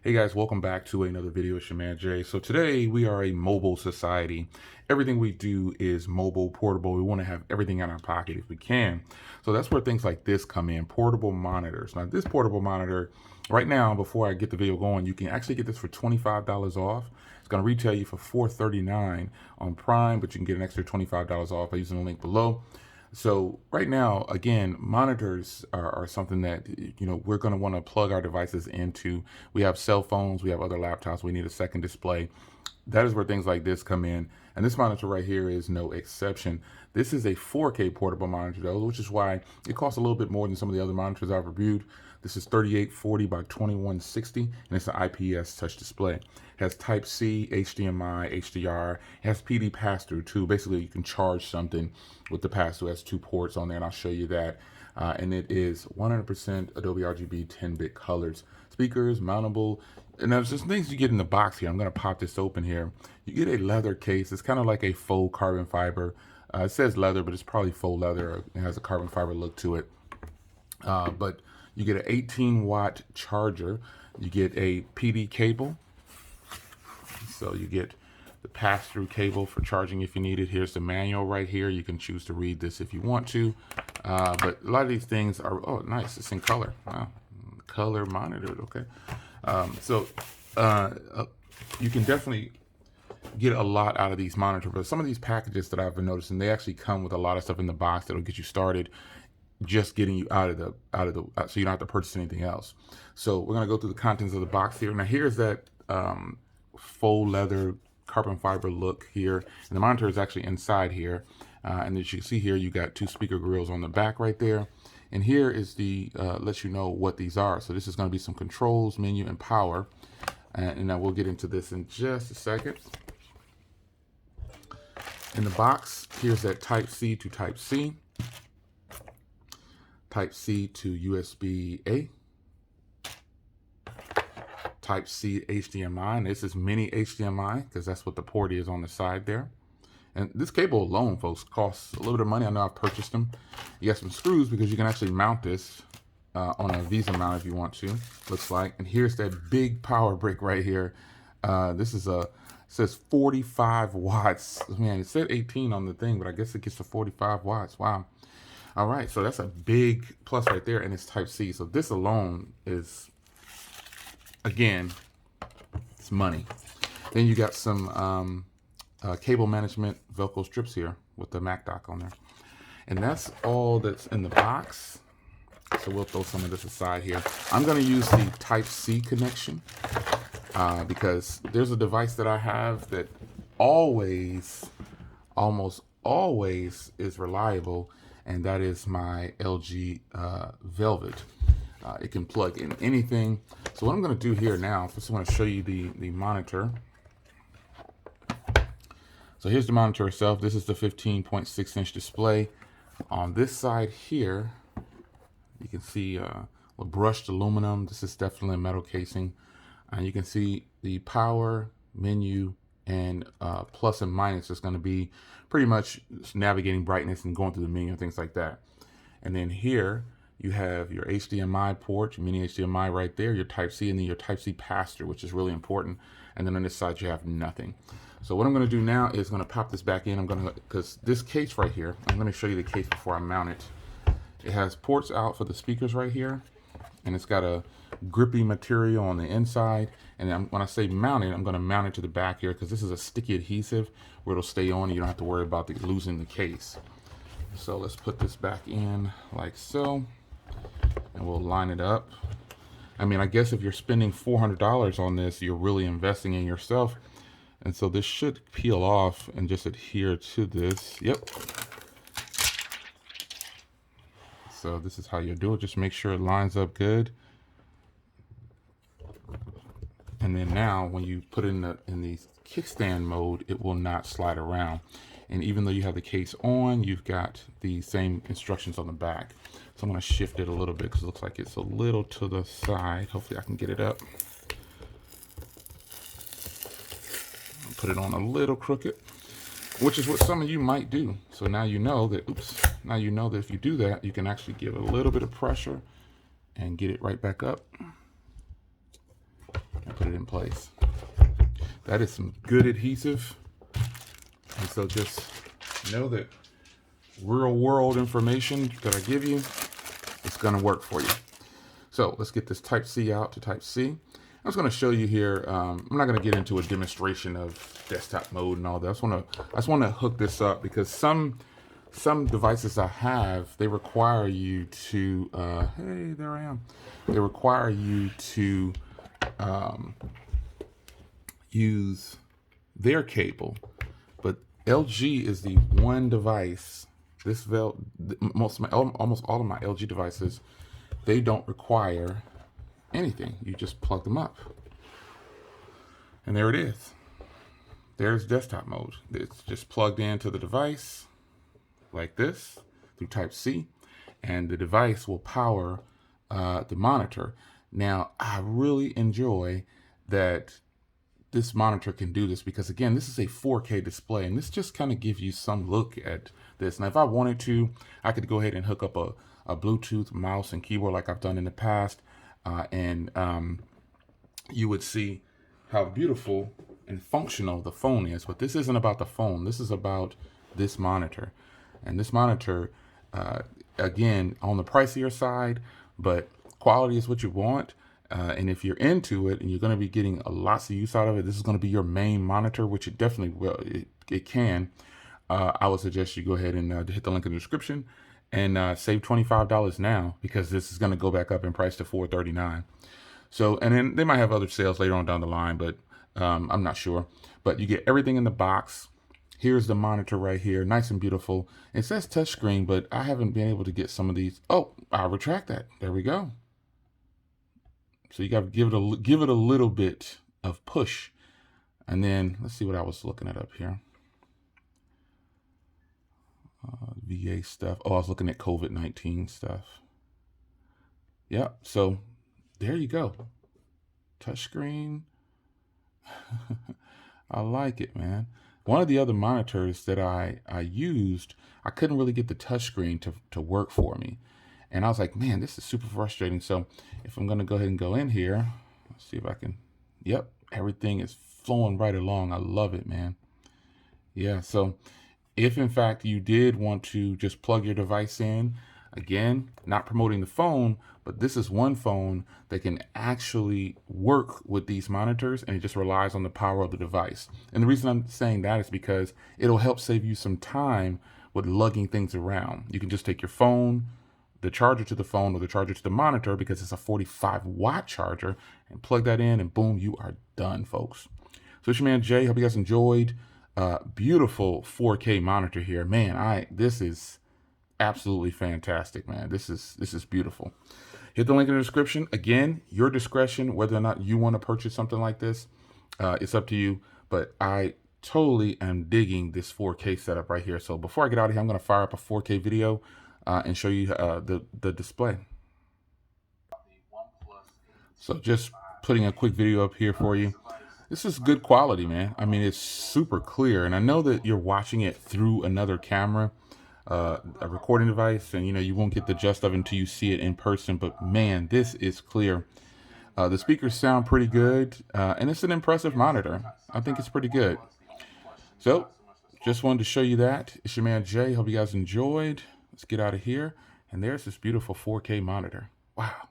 Hey guys, welcome back to another video. It's your man Jay. So today we are a mobile society. Everything we do is mobile, portable. We want to have everything in our pocket if we can. So that's where things like this come in, portable monitors. Now this portable monitor, right now, before I get the video going, you can actually get this for $25 off. It's going to retail you for $439 on Prime, but you can get an extra $25 off by using the link below. So right now, again, monitors are something that, we're going to want to plug our devices into. We have cell phones, we have other laptops, we need a second display. That is where things like this come in. And this monitor right here is no exception. This is a 4K portable monitor though, which is why it costs a little bit more than some of the other monitors I've reviewed. This is 3840 by 2160, and it's an IPS touch display. It has Type C, HDMI, HDR. It has PD pass-through too. Basically, you can charge something with the pass-through. It has 2 ports on there, and I'll show you that. And it is 100% Adobe RGB 10-bit colors. Speakers, mountable, and there's just things you get in the box here. I'm going to pop this open here. You get a leather case. It's kind of like a faux carbon fiber. It says leather, but it's probably faux leather. It has a carbon fiber look to it. But you get an 18-watt charger. You get a PD cable. So you get the pass-through cable for charging if you need it. Here's the manual right here. You can choose to read this if you want to. But a lot of these things are, oh, nice. It's in color. Wow. Color monitored. Okay. You can definitely get a lot out of these monitors. But some of these packages that I've been noticing, they actually come with a lot of stuff in the box that'll get you started, just getting you out of the so you don't have to purchase anything else. So we're going to go through the contents of the box here. Now here's that faux leather carbon fiber look here, and the monitor is actually inside here. And as you can see here, you got 2 speaker grills on the back right there. And here is the lets you know what these are. So this is going to be some controls, menu, and power. And now we'll get into this in just a second. In the box, here's that Type C to Type C. Type C to USB-A. Type C HDMI, and this is mini HDMI because that's what the port is on the side there. And this cable alone, folks, costs a little bit of money. I know I've purchased them. You got some screws because you can actually mount this on a Visa mount if you want to, looks like. And here's that big power brick right here. This is it says 45 watts. Man, it said 18 on the thing, but I guess it gets to 45 watts. Wow. All right, so that's a big plus right there, and it's Type C. So this alone is, again, it's money. Then you got some cable management Velcro strips here with the Magedok on there. And that's all that's in the box. So we'll throw some of this aside here. I'm going to use the Type C connection because there's a device that I have that almost always is reliable, and that is my LG Velvet. It can plug in anything. So what I'm going to do here now, first I want to show you the monitor. So here's the monitor itself. This is the 15.6-inch display. On this side here, you can see brushed aluminum. This is definitely a metal casing. And you can see the power, menu, and plus and minus is going to be pretty much navigating brightness and going through the menu and things like that. And then here you have your HDMI port, your mini HDMI right there, your Type C, and then your Type C pass-through, which is really important. And then on this side you have nothing. So what I'm going to do now is going to pop this back in. Because this case right here, I'm going to show you the case before I mount it. It has ports out for the speakers right here, and it's got a grippy material on the inside. And then when I say mount it, I'm going to mount it to the back here because this is a sticky adhesive where it'll stay on. You don't have to worry about losing the case. So let's put this back in like so, and we'll line it up. I mean, I guess if you're spending $400 on this, you're really investing in yourself. And so this should peel off and just adhere to this. Yep. So this is how you do it. Just make sure it lines up good. And then now when you put it in the kickstand mode, it will not slide around. And even though you have the case on, you've got the same instructions on the back. So I'm going to shift it a little bit because it looks like it's a little to the side. Hopefully I can get it up. Put it on a little crooked, which is what some of you might do. So now you know that, now you know that if you do that, you can actually give it a little bit of pressure and get it right back up. it in place. That is some good adhesive. And so just know that real world information that I give you is going to work for you. So let's get this Type C out to Type C. I was going to show you here. I'm not going to get into a demonstration of desktop mode and all that. I just want to hook this up because some devices I have, they require you to, hey, there I am. They require you to use their cable, but LG is the one device. Almost all of my LG devices, they don't require anything. You just plug them up, and there it is. There's desktop mode. It's just plugged into the device like this through Type C, and the device will power the monitor. Now, I really enjoy that this monitor can do this because, again, this is a 4K display, and this just kind of gives you some look at this. Now, if I wanted to, I could go ahead and hook up a Bluetooth mouse and keyboard like I've done in the past, and you would see how beautiful and functional the phone is. But this isn't about the phone. This is about this monitor. And this monitor, again, on the pricier side, but quality is what you want. And if you're into it and you're going to be getting lots of use out of it, this is going to be your main monitor, which it definitely will. It can. I would suggest you go ahead and hit the link in the description and save $25 now, because this is going to go back up in price to $439. So, and then they might have other sales later on down the line, but I'm not sure. But you get everything in the box. Here's the monitor right here, nice and beautiful. It says touchscreen, but I haven't been able to get some of these. Oh, I'll retract that. There we go. So you got to give it a little bit of push. And then let's see what I was looking at up here. VA stuff. Oh, I was looking at COVID-19 stuff. Yep. So there you go. Touchscreen. I like it, man. One of the other monitors that I used, I couldn't really get the touchscreen to work for me. And I was like, man, this is super frustrating. So if I'm going to go ahead and go in here, let's see if I can. Yep, everything is flowing right along. I love it, man. Yeah, so if in fact you did want to just plug your device in, again, not promoting the phone, but this is one phone that can actually work with these monitors, and it just relies on the power of the device. And the reason I'm saying that is because it'll help save you some time with lugging things around. You can just take your phone, the charger to the phone, or the charger to the monitor, because it's a 45-watt charger, and plug that in, and boom, you are done, folks. So it's your man Jay. Hope you guys enjoyed. Beautiful 4K monitor here, man. This is absolutely fantastic, man. This is beautiful. Hit the link in the description. Again, your discretion whether or not you want to purchase something like this. It's up to you, but I totally am digging this 4K setup right here. So before I get out of here, I'm going to fire up a 4K video and show you the display. So just putting a quick video up here for you. This is good quality, man. I mean, it's super clear, and I know that you're watching it through another camera, a recording device, and you won't get the gist of it until you see it in person, but man, this is clear. The speakers sound pretty good, and it's an impressive monitor. I think it's pretty good. So just wanted to show you that. It's your man Jay. Hope you guys enjoyed. Let's get out of here. And there's this beautiful 4K monitor. Wow.